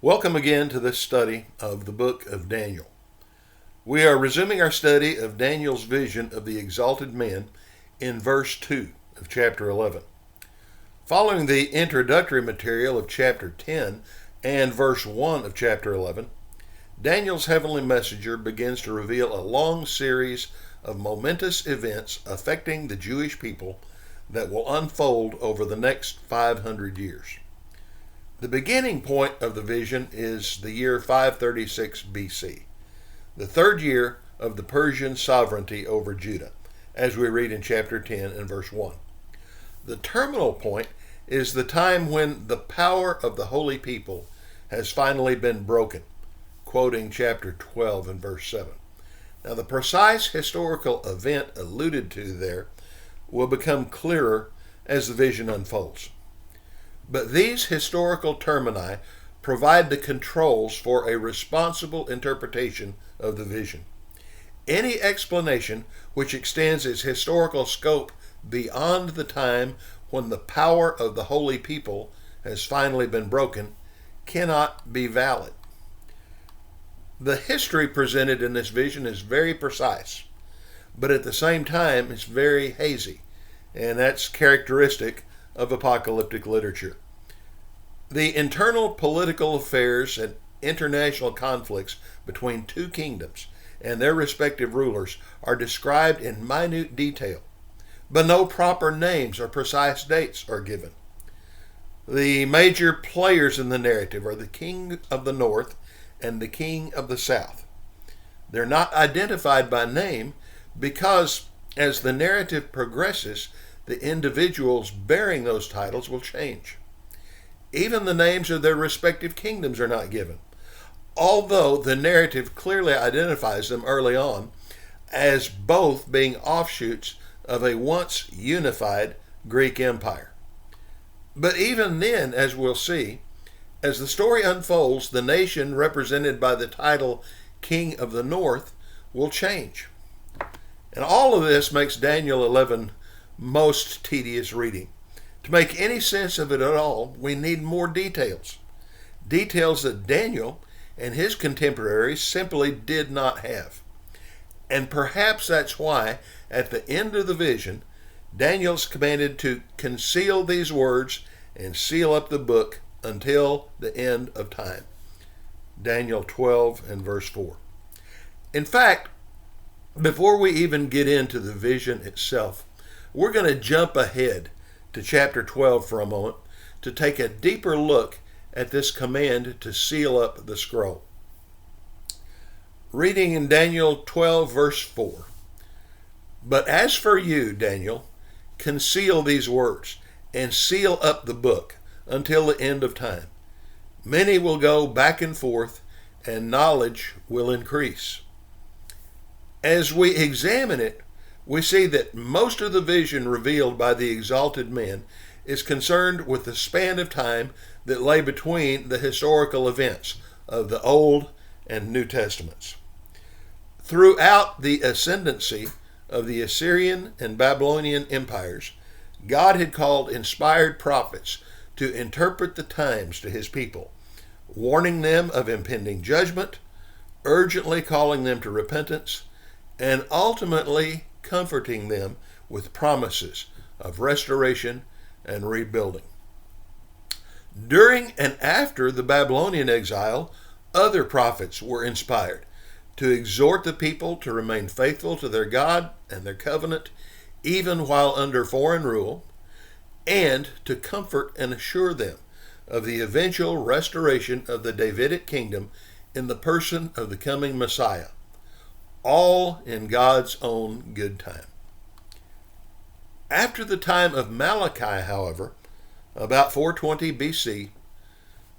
Welcome again to this study of the book of Daniel. We are resuming our study of Daniel's vision of the exalted men in verse 2 of chapter 11. Following the introductory material of chapter 10 and verse 1 of chapter 11, Daniel's heavenly messenger begins to reveal a long series of momentous events affecting the Jewish people that will unfold over the next 500 years. The beginning point of the vision is the year 536 BC, the third year of the Persian sovereignty over Judah, as we read in chapter 10 and verse 1. The terminal point is the time when the power of the holy people has finally been broken, quoting chapter 12 and verse 7. Now, the precise historical event alluded to there will become clearer as the vision unfolds. But these historical termini provide the controls for a responsible interpretation of the vision. Any explanation which extends its historical scope beyond the time when the power of the holy people has finally been broken cannot be valid. The history presented in this vision is very precise, but at the same time it's very hazy, and that's characteristic of apocalyptic literature. The internal political affairs and international conflicts between two kingdoms and their respective rulers are described in minute detail, but no proper names or precise dates are given. The major players in the narrative are the king of the north and the king of the south. They're not identified by name because as the narrative progresses, the individuals bearing those titles will change. Even the names of their respective kingdoms are not given, although the narrative clearly identifies them early on as both being offshoots of a once unified Greek empire. But even then, as we'll see, as the story unfolds, the nation represented by the title King of the North will change. And all of this makes Daniel 11 most tedious reading. To make any sense of it at all, we need more details. Details that Daniel and his contemporaries simply did not have. And perhaps that's why, at the end of the vision, Daniel's commanded to conceal these words and seal up the book until the end of time. Daniel 12 and verse 4. In fact, before we even get into the vision itself, we're going to jump ahead to chapter 12 for a moment to take a deeper look at this command to seal up the scroll. Reading in Daniel 12 verse 4. But as for you, Daniel, conceal these words and seal up the book until the end of time. Many will go back and forth, and knowledge will increase. As we examine it, we see that most of the vision revealed by the exalted men is concerned with the span of time that lay between the historical events of the Old and New Testaments. Throughout the ascendancy of the Assyrian and Babylonian empires, God had called inspired prophets to interpret the times to his people, warning them of impending judgment, urgently calling them to repentance, and ultimately comforting them with promises of restoration and rebuilding. During and after the Babylonian exile, other prophets were inspired to exhort the people to remain faithful to their God and their covenant, even while under foreign rule, and to comfort and assure them of the eventual restoration of the Davidic kingdom in the person of the coming Messiah, all in God's own good time. After the time of Malachi, however, about 420 BC,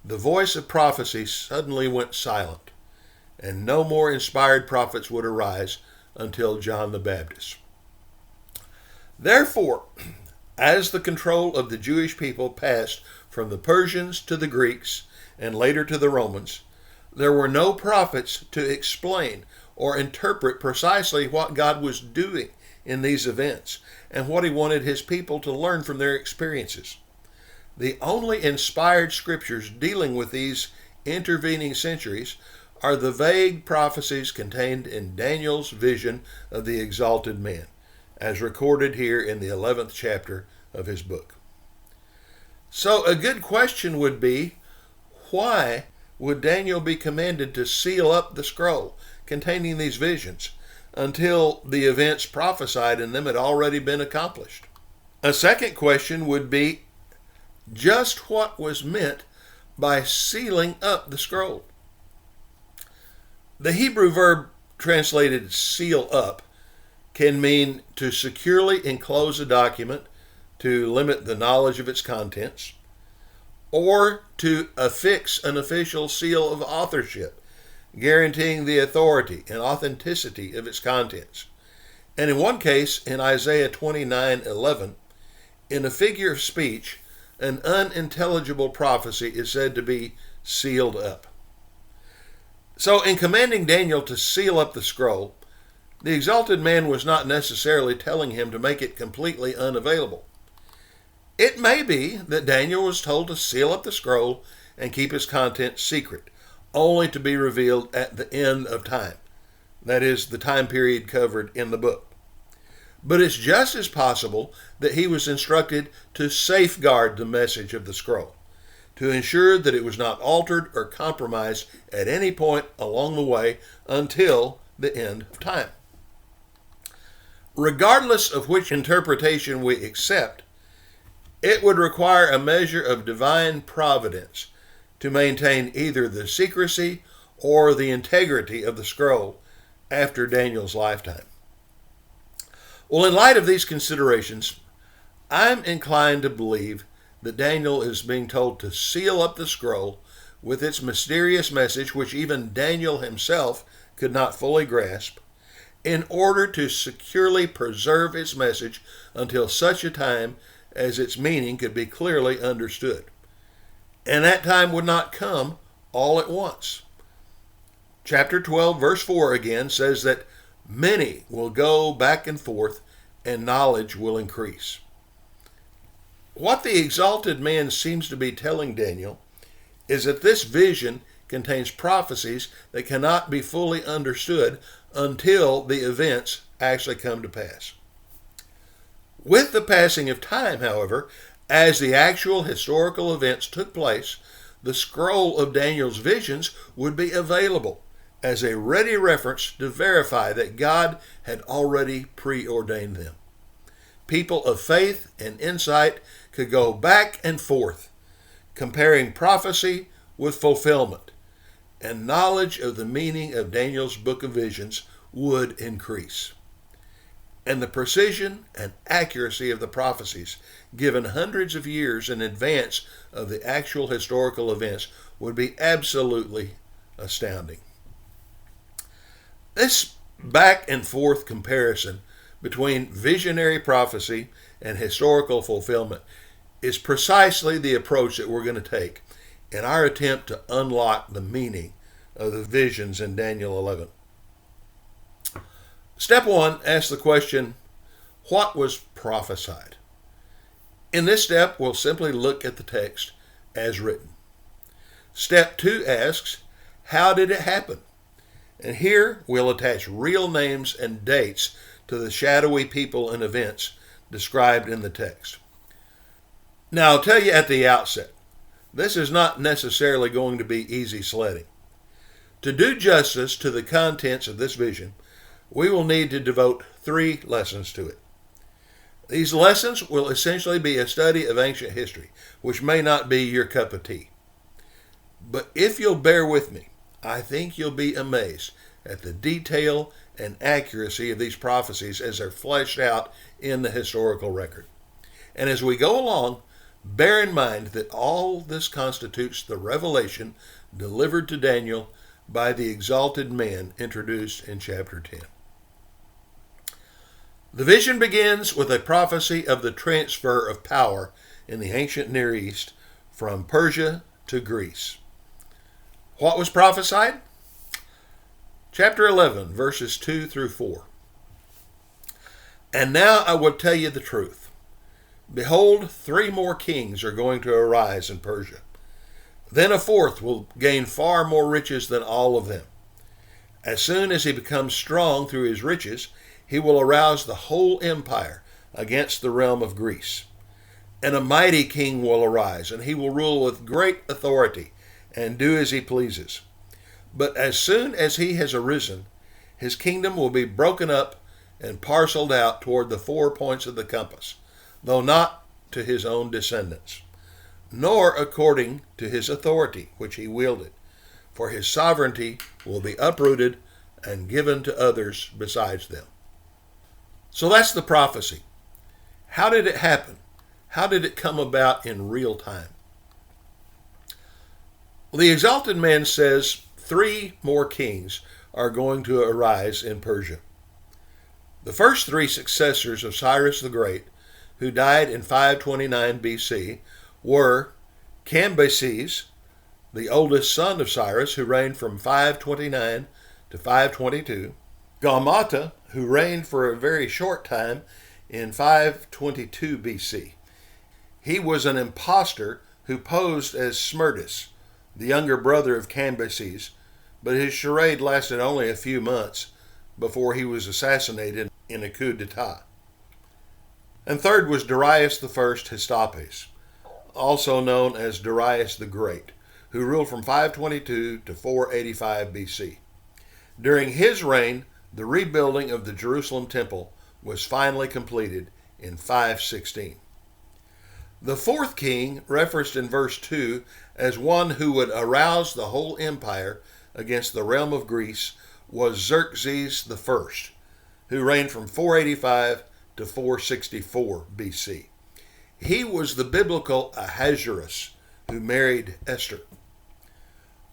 the voice of prophecy suddenly went silent, and no more inspired prophets would arise until John the Baptist. Therefore, as the control of the Jewish people passed from the Persians to the Greeks and later to the Romans, there were no prophets to explain or interpret precisely what God was doing in these events and what he wanted his people to learn from their experiences. The only inspired scriptures dealing with these intervening centuries are the vague prophecies contained in Daniel's vision of the exalted men, as recorded here in the 11th chapter of his book. So a good question would be, why would Daniel be commanded to seal up the scroll containing these visions until the events prophesied in them had already been accomplished? A second question would be, just what was meant by sealing up the scroll? The Hebrew verb translated seal up can mean to securely enclose a document to limit the knowledge of its contents, or to affix an official seal of authorship, guaranteeing the authority and authenticity of its contents. And in one case, in Isaiah 29:11, in a figure of speech, an unintelligible prophecy is said to be sealed up. So in commanding Daniel to seal up the scroll, the exalted man was not necessarily telling him to make it completely unavailable. It may be that Daniel was told to seal up the scroll and keep its contents secret, only to be revealed at the end of time. That is, the time period covered in the book. But it's just as possible that he was instructed to safeguard the message of the scroll, to ensure that it was not altered or compromised at any point along the way until the end of time. Regardless of which interpretation we accept, it would require a measure of divine providence to maintain either the secrecy or the integrity of the scroll after Daniel's lifetime. Well, in light of these considerations, I'm inclined to believe that Daniel is being told to seal up the scroll with its mysterious message, which even Daniel himself could not fully grasp, in order to securely preserve its message until such a time as its meaning could be clearly understood. And that time would not come all at once. Chapter 12, verse 4 again says that many will go back and forth, and knowledge will increase. What the exalted man seems to be telling Daniel is that this vision contains prophecies that cannot be fully understood until the events actually come to pass. With the passing of time, however, as the actual historical events took place, the scroll of Daniel's visions would be available as a ready reference to verify that God had already preordained them. People of faith and insight could go back and forth, comparing prophecy with fulfillment, and knowledge of the meaning of Daniel's book of visions would increase. And the precision and accuracy of the prophecies given hundreds of years in advance of the actual historical events would be absolutely astounding. This back and forth comparison between visionary prophecy and historical fulfillment is precisely the approach that we're going to take in our attempt to unlock the meaning of the visions in Daniel 11. Step 1 asks the question, what was prophesied? In this step, we'll simply look at the text as written. Step 2 asks, how did it happen? And here we'll attach real names and dates to the shadowy people and events described in the text. Now, I'll tell you at the outset, this is not necessarily going to be easy sledding. To do justice to the contents of this vision, we will need to devote 3 lessons to it. These lessons will essentially be a study of ancient history, which may not be your cup of tea. But if you'll bear with me, I think you'll be amazed at the detail and accuracy of these prophecies as they're fleshed out in the historical record. And as we go along, bear in mind that all this constitutes the revelation delivered to Daniel by the exalted men introduced in chapter 10. The vision begins with a prophecy of the transfer of power in the ancient Near East from Persia to Greece. What was prophesied? Chapter 11, verses 2 through 4. And now I will tell you the truth. Behold, 3 more kings are going to arise in Persia. Then a fourth will gain far more riches than all of them. As soon as he becomes strong through his riches, he will arouse the whole empire against the realm of Greece. And a mighty king will arise, and he will rule with great authority and do as he pleases. But as soon as he has arisen, his kingdom will be broken up and parceled out toward the 4 points of the compass, though not to his own descendants, nor according to his authority which he wielded, for his sovereignty will be uprooted and given to others besides them. So that's the prophecy. How did it happen? How did it come about in real time? Well, the Exalted Man says 3 more kings are going to arise in Persia. The first 3 successors of Cyrus the Great, who died in 529 BC, were Cambyses, the oldest son of Cyrus, who reigned from 529 to 522, Gaumata, who reigned for a very short time in 522 BC. He was an impostor who posed as Smerdis, the younger brother of Cambyses, but his charade lasted only a few months before he was assassinated in a coup d'etat. And third was Darius I Histopes, also known as Darius the Great, who ruled from 522 to 485 BC. During his reign, the rebuilding of the Jerusalem temple was finally completed in 516. The fourth king, referenced in verse 2 as one who would arouse the whole empire against the realm of Greece, was Xerxes I, who reigned from 485 to 464 BC. He was the biblical Ahasuerus who married Esther.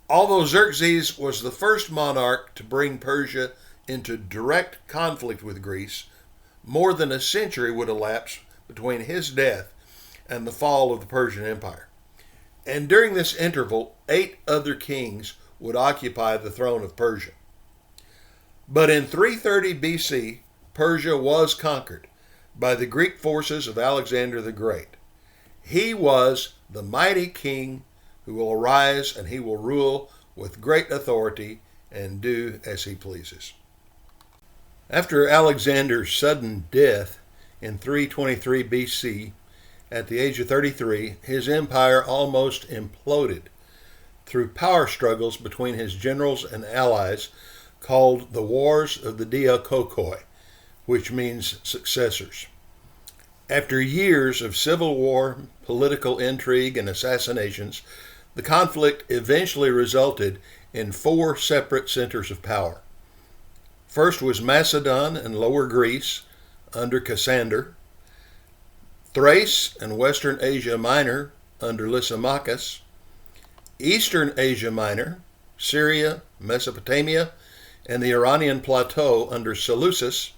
Although Xerxes was the first monarch to bring Persia into direct conflict with Greece, more than a century would elapse between his death and the fall of the Persian Empire. And during this interval, 8 other kings would occupy the throne of Persia. But in 330 BC, Persia was conquered by the Greek forces of Alexander the Great. He was the mighty king who will arise, and he will rule with great authority and do as he pleases. After Alexander's sudden death in 323 BC, at the age of 33, his empire almost imploded through power struggles between his generals and allies called the Wars of the Diakokoi, which means successors. After years of civil war, political intrigue, and assassinations, the conflict eventually resulted in 4 separate centers of power. First was Macedon and Lower Greece under Cassander, Thrace and Western Asia Minor under Lysimachus, Eastern Asia Minor, Syria, Mesopotamia, and the Iranian Plateau under Seleucus,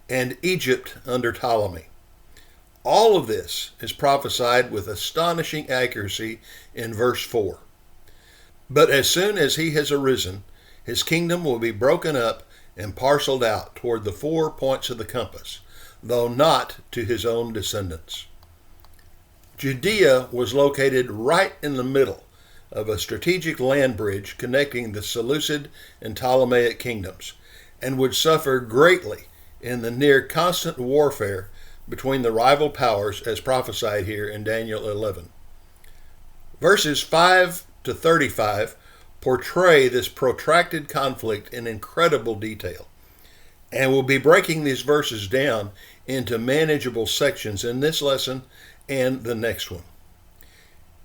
and Egypt under Ptolemy. All of this is prophesied with astonishing accuracy in verse 4. But as soon as he has arisen, his kingdom will be broken up and parceled out toward the 4 points of the compass, though not to his own descendants. Judea was located right in the middle of a strategic land bridge connecting the Seleucid and Ptolemaic kingdoms, and would suffer greatly in the near constant warfare between the rival powers as prophesied here in Daniel 11. Verses 5 to 35 portray this protracted conflict in incredible detail, and we'll be breaking these verses down into manageable sections in this lesson and the next one.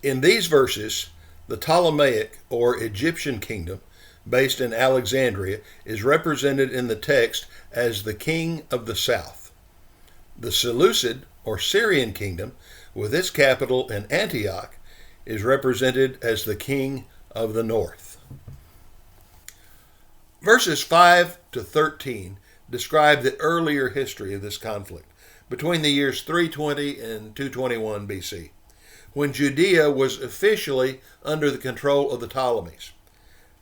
In these verses, the Ptolemaic or Egyptian kingdom, based in Alexandria, is represented in the text as the king of the south. The Seleucid or Syrian kingdom, with its capital in Antioch, is represented as the king of the north. Verses 5 to 13 describe the earlier history of this conflict between the years 320 and 221 BC, when Judea was officially under the control of the Ptolemies.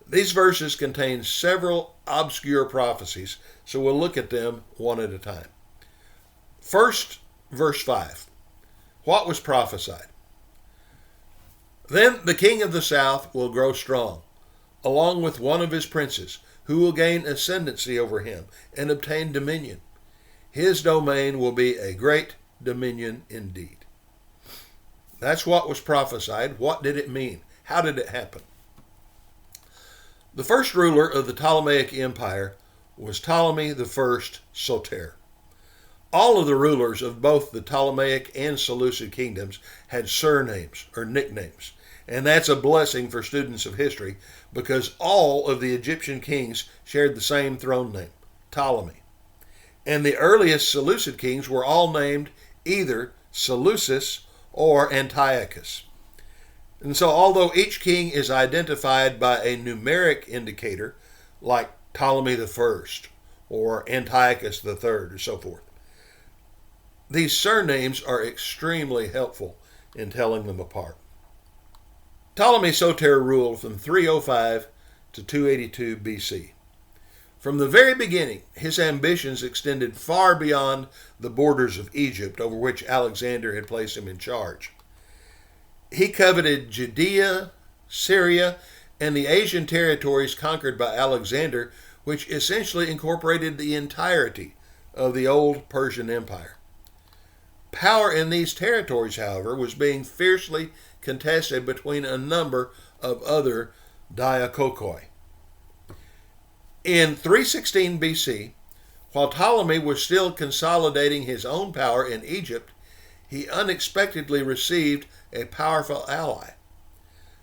These verses contain several obscure prophecies, so we'll look at them one at a time. First, verse 5. What was prophesied? Then the king of the south will grow strong, along with one of his princes, who will gain ascendancy over him and obtain dominion. His domain will be a great dominion indeed. That's what was prophesied. What did it mean? How did it happen? The first ruler of the Ptolemaic Empire was Ptolemy I Soter. All of the rulers of both the Ptolemaic and Seleucid kingdoms had surnames or nicknames, and that's a blessing for students of history because all of the Egyptian kings shared the same throne name, Ptolemy. And the earliest Seleucid kings were all named either Seleucus or Antiochus. And so although each king is identified by a numeric indicator, like Ptolemy I or Antiochus III or so forth, these surnames are extremely helpful in telling them apart. Ptolemy Soter ruled from 305 to 282 BC. From the very beginning, his ambitions extended far beyond the borders of Egypt, over which Alexander had placed him in charge. He coveted Judea, Syria, and the Asian territories conquered by Alexander, which essentially incorporated the entirety of the old Persian Empire. Power in these territories, however, was being fiercely contested between a number of other diakokoi. In 316 BC, while Ptolemy was still consolidating his own power in Egypt, he unexpectedly received a powerful ally.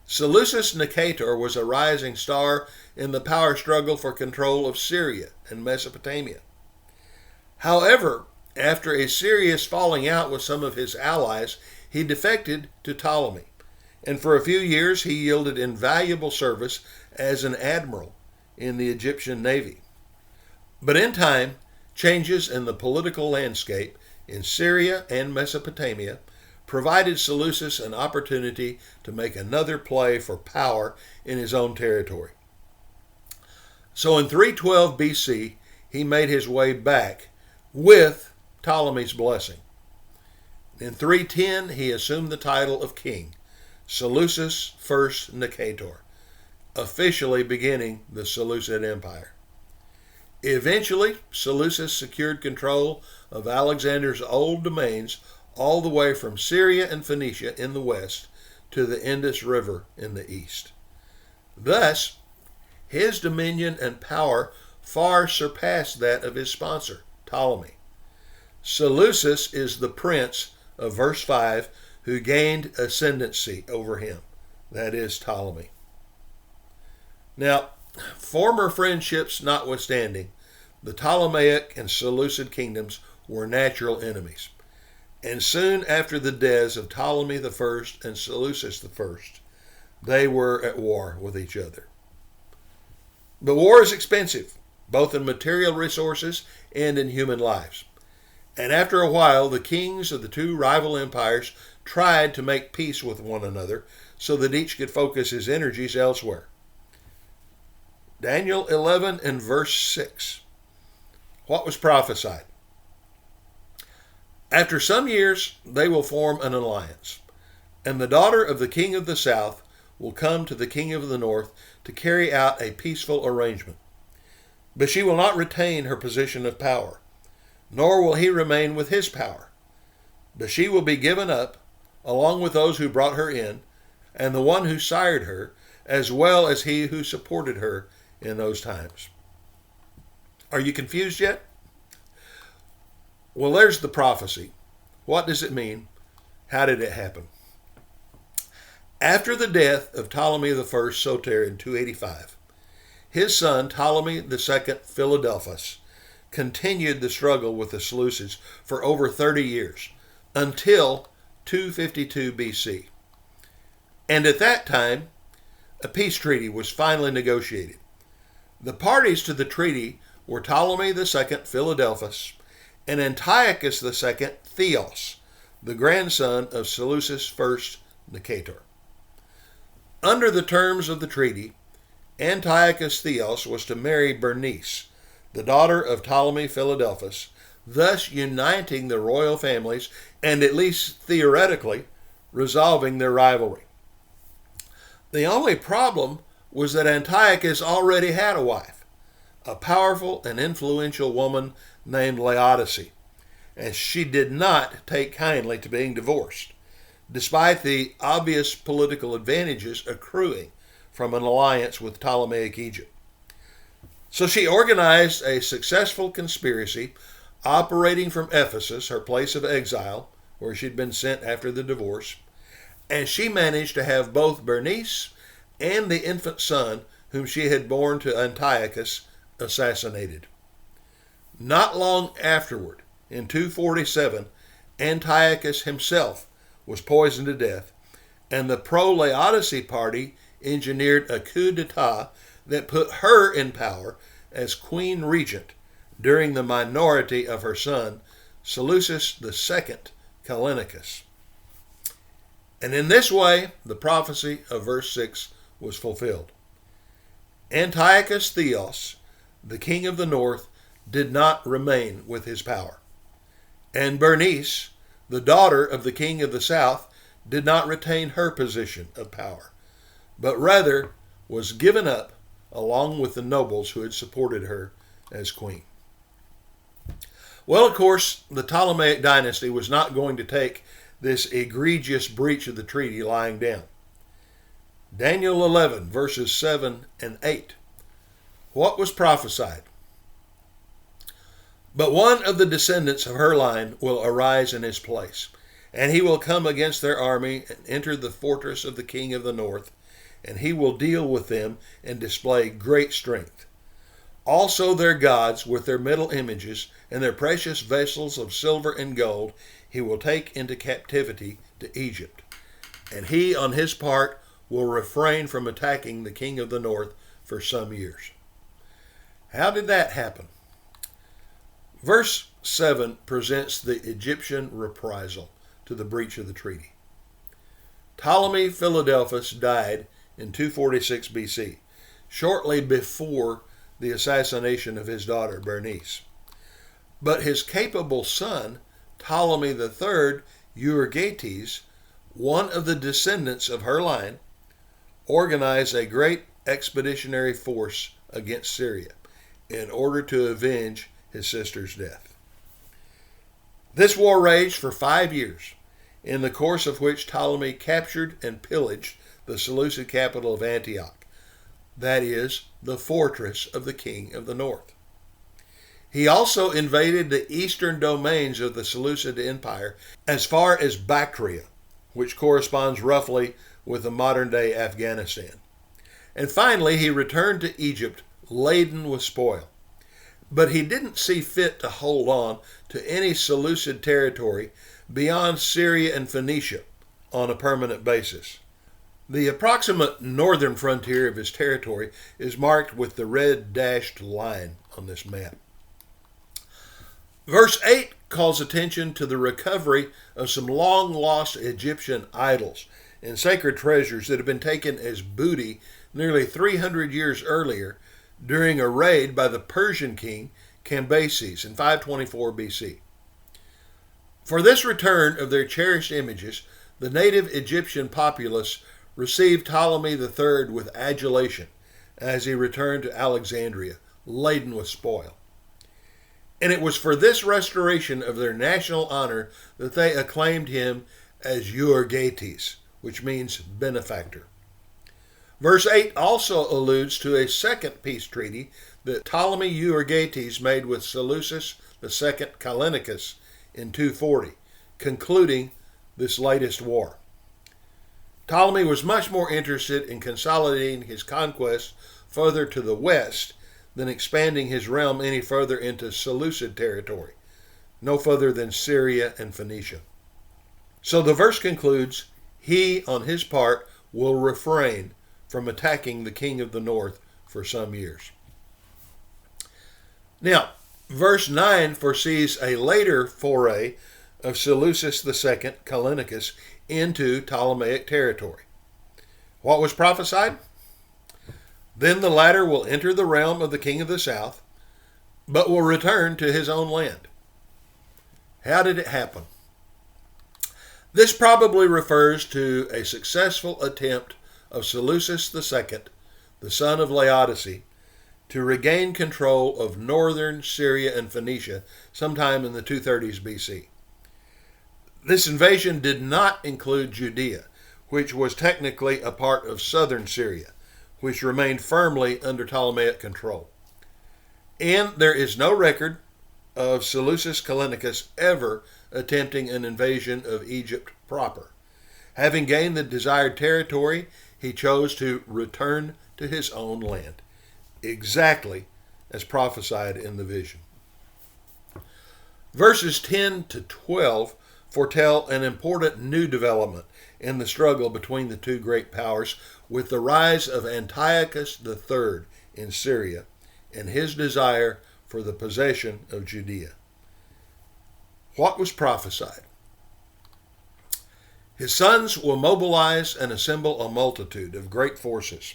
Seleucus Nicator was a rising star in the power struggle for control of Syria and Mesopotamia. However, after a serious falling out with some of his allies, he defected to Ptolemy, and for a few years he yielded invaluable service as an admiral in the Egyptian navy. But in time, changes in the political landscape in Syria and Mesopotamia provided Seleucus an opportunity to make another play for power in his own territory. So in 312 BC, he made his way back with Ptolemy's blessing. In 310, he assumed the title of king, Seleucus I Nicator, officially beginning the Seleucid Empire. Eventually, Seleucus secured control of Alexander's old domains all the way from Syria and Phoenicia in the west to the Indus River in the east. Thus, his dominion and power far surpassed that of his sponsor, Ptolemy. Seleucus is the prince of verse 5 who gained ascendancy over him, that is Ptolemy. Now, former friendships notwithstanding, the Ptolemaic and Seleucid kingdoms were natural enemies. And soon after the deaths of Ptolemy I and Seleucus I, they were at war with each other. But war is expensive, both in material resources and in human lives. And after a while, the kings of the two rival empires tried to make peace with one another so that each could focus his energies elsewhere. Daniel 11 and verse 6. What was prophesied? After some years, they will form an alliance, and the daughter of the king of the south will come to the king of the north to carry out a peaceful arrangement. But she will not retain her position of power, nor will he remain with his power. But she will be given up, along with those who brought her in, and the one who sired her, as well as he who supported her in those times. Are you confused yet? Well, there's the prophecy. What does it mean? How did it happen? After the death of Ptolemy I Soter in 285, his son Ptolemy II Philadelphus continued the struggle with the Seleucids for over 30 years, until 252 BC. And at that time, a peace treaty was finally negotiated. The parties to the treaty were Ptolemy II Philadelphus and Antiochus II Theos, the grandson of Seleucus I Nicator. Under the terms of the treaty, Antiochus Theos was to marry Bernice, the daughter of Ptolemy Philadelphus, thus uniting the royal families and, at least theoretically, resolving their rivalry. The only problem was that Antiochus already had a wife, a powerful and influential woman named Laodice, and she did not take kindly to being divorced, despite the obvious political advantages accruing from an alliance with Ptolemaic Egypt. So she organized a successful conspiracy operating from Ephesus, her place of exile, where she'd been sent after the divorce, and she managed to have both Bernice and the infant son whom she had borne to Antiochus assassinated. Not long afterward, in 247, Antiochus himself was poisoned to death, and the pro-Laodice party engineered a coup d'etat that put her in power as queen regent during the minority of her son, Seleucus II Callinicus. And in this way, the prophecy of verse 6 was fulfilled. Antiochus Theos, the king of the north, did not remain with his power. And Bernice, the daughter of the king of the south, did not retain her position of power, but rather was given up along with the nobles who had supported her as queen. Well, of course, the Ptolemaic dynasty was not going to take this egregious breach of the treaty lying down. Daniel 11, verses 7 and 8. What was prophesied? But one of the descendants of her line will arise in his place, and he will come against their army and enter the fortress of the king of the north, and he will deal with them and display great strength. Also their gods with their metal images and their precious vessels of silver and gold he will take into captivity to Egypt. And he on his part will refrain from attacking the king of the north for some years. How did that happen? Verse 7 presents the Egyptian reprisal to the breach of the treaty. Ptolemy Philadelphus died in 246 BC, shortly before the assassination of his daughter Bernice. But his capable son, Ptolemy III Euergetes, one of the descendants of her line, organized a great expeditionary force against Syria in order to avenge his sister's death. This war raged for 5 years, in the course of which Ptolemy captured and pillaged the Seleucid capital of Antioch, that is, the fortress of the king of the north. He also invaded the eastern domains of the Seleucid Empire as far as Bactria, which corresponds roughly with the modern-day Afghanistan. And finally, he returned to Egypt laden with spoil. But he didn't see fit to hold on to any Seleucid territory beyond Syria and Phoenicia on a permanent basis. The approximate northern frontier of his territory is marked with the red dashed line on this map. Verse 8 calls attention to the recovery of some long-lost Egyptian idols and sacred treasures that had been taken as booty nearly 300 years earlier during a raid by the Persian king Cambyses in 524 BC. For this return of their cherished images, the native Egyptian populace received Ptolemy III with adulation as he returned to Alexandria, laden with spoil. And it was for this restoration of their national honor that they acclaimed him as Euergetes, which means benefactor. Verse 8 also alludes to a second peace treaty that Ptolemy Euergetes made with Seleucus II Callinicus in 240, concluding this latest war. Ptolemy was much more interested in consolidating his conquests further to the west than expanding his realm any further into Seleucid territory, no further than Syria and Phoenicia. So the verse concludes, he, on his part, will refrain from attacking the king of the north for some years. Now, verse 9 foresees a later foray of Seleucus II Callinicus into Ptolemaic territory. What was prophesied? Then the latter will enter the realm of the king of the south, but will return to his own land. How did it happen? This probably refers to a successful attempt of Seleucus II, the son of Laodice, to regain control of northern Syria and Phoenicia sometime in the 230s BC. This invasion did not include Judea, which was technically a part of southern Syria, which remained firmly under Ptolemaic control. And there is no record of Seleucus Callinicus ever attempting an invasion of Egypt proper. Having gained the desired territory, he chose to return to his own land, exactly as prophesied in the vision. Verses 10 to 12 foretell an important new development in the struggle between the two great powers, with the rise of Antiochus III in Syria and his desire for the possession of Judea. What was prophesied? His sons will mobilize and assemble a multitude of great forces,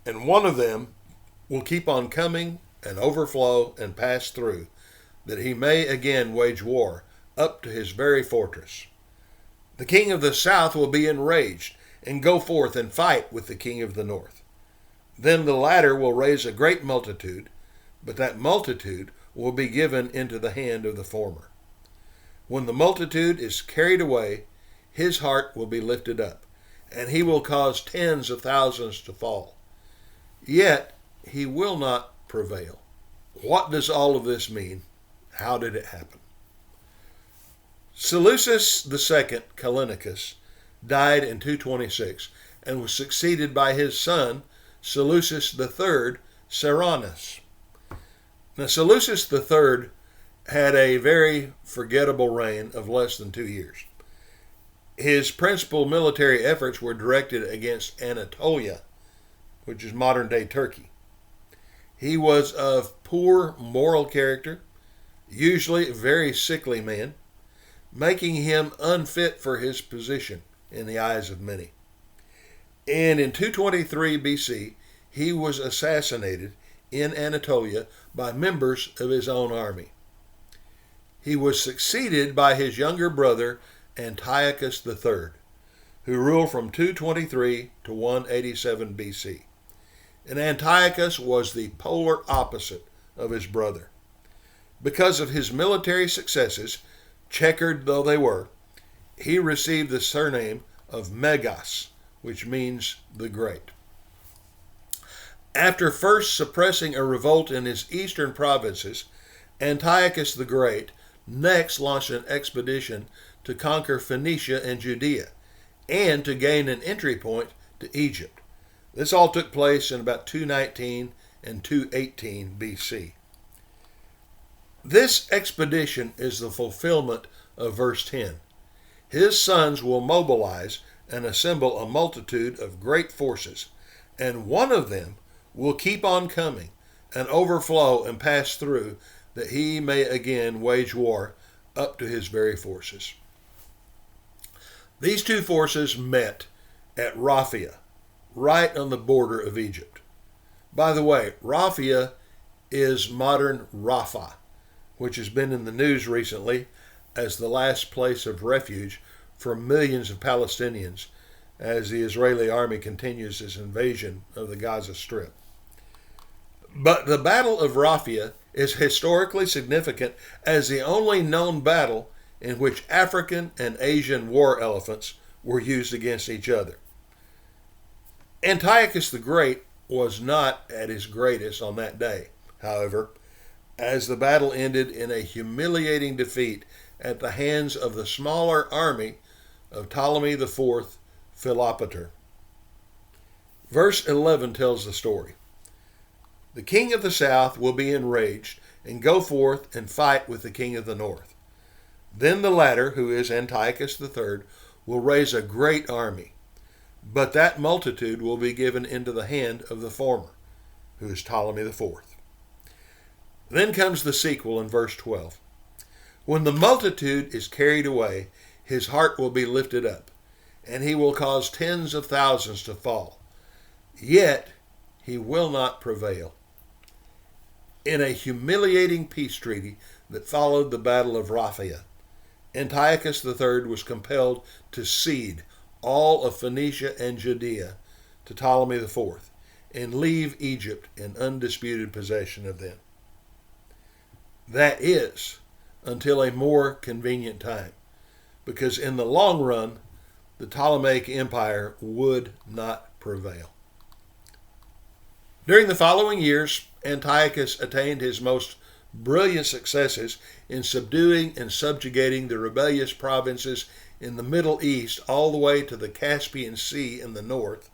and one of them will keep on coming and overflow and pass through, that he may again wage war up to his very fortress. The king of the south will be enraged and go forth and fight with the king of the north. Then the latter will raise a great multitude, but that multitude will be given into the hand of the former. When the multitude is carried away, his heart will be lifted up, and he will cause tens of thousands to fall. Yet he will not prevail. What does all of this mean? How did it happen? Seleucus II Callinicus died in 226 and was succeeded by his son Seleucus III Serranus. Now, Seleucus III had a very forgettable reign of less than 2 years. His principal military efforts were directed against Anatolia, which is modern-day Turkey. He was of poor moral character, usually a very sickly man, making him unfit for his position in the eyes of many. And in 223 BC, he was assassinated in Anatolia by members of his own army. He was succeeded by his younger brother Antiochus III, who ruled from 223 to 187 BC. And Antiochus was the polar opposite of his brother. Because of his military successes, checkered though they were, he received the surname of Megas, which means the Great. After first suppressing a revolt in his eastern provinces, Antiochus the Great next launched an expedition to conquer Phoenicia and Judea, and to gain an entry point to Egypt. This all took place in about 219 and 218 BC. This expedition is the fulfillment of verse 10. His sons will mobilize and assemble a multitude of great forces, and one of them will keep on coming and overflow and pass through, that he may again wage war up to his very forces. These two forces met at Raphia, right on the border of Egypt. By the way, Raphia is modern Rafah, which has been in the news recently as the last place of refuge for millions of Palestinians as the Israeli army continues its invasion of the Gaza Strip. But the Battle of Raphia is historically significant as the only known battle in which African and Asian war elephants were used against each other. Antiochus the Great was not at his greatest on that day, however, as the battle ended in a humiliating defeat at the hands of the smaller army of Ptolemy IV Philopator. Verse 11 tells the story. The king of the south will be enraged and go forth and fight with the king of the north. Then the latter, who is Antiochus III, will raise a great army, but that multitude will be given into the hand of the former, who is Ptolemy IV. Then comes the sequel in verse 12. When the multitude is carried away, his heart will be lifted up, and he will cause tens of thousands to fall. Yet he will not prevail. In a humiliating peace treaty that followed the Battle of Raphia, Antiochus III was compelled to cede all of Phoenicia and Judea to Ptolemy IV and leave Egypt in undisputed possession of them. That is, until a more convenient time, because in the long run, the Ptolemaic Empire would not prevail. During the following years, Antiochus attained his most brilliant successes in subduing and subjugating the rebellious provinces in the Middle East all the way to the Caspian Sea in the north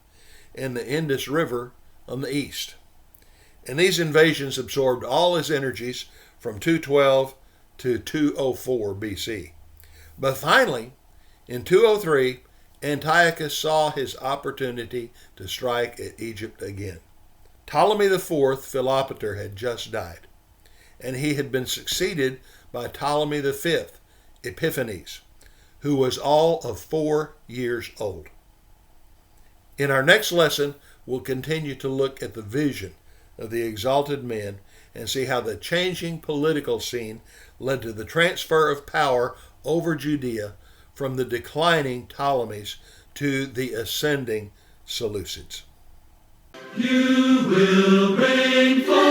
and the Indus River on the east. And these invasions absorbed all his energies from 212 to 204 BC. But finally, in 203, Antiochus saw his opportunity to strike at Egypt again. Ptolemy IV Philopater had just died, and he had been succeeded by Ptolemy V Epiphanes, who was all of 4 years old. In our next lesson, we'll continue to look at the vision of the exalted men and see how the changing political scene led to the transfer of power over Judea from the declining Ptolemies to the ascending Seleucids. You will reign forever.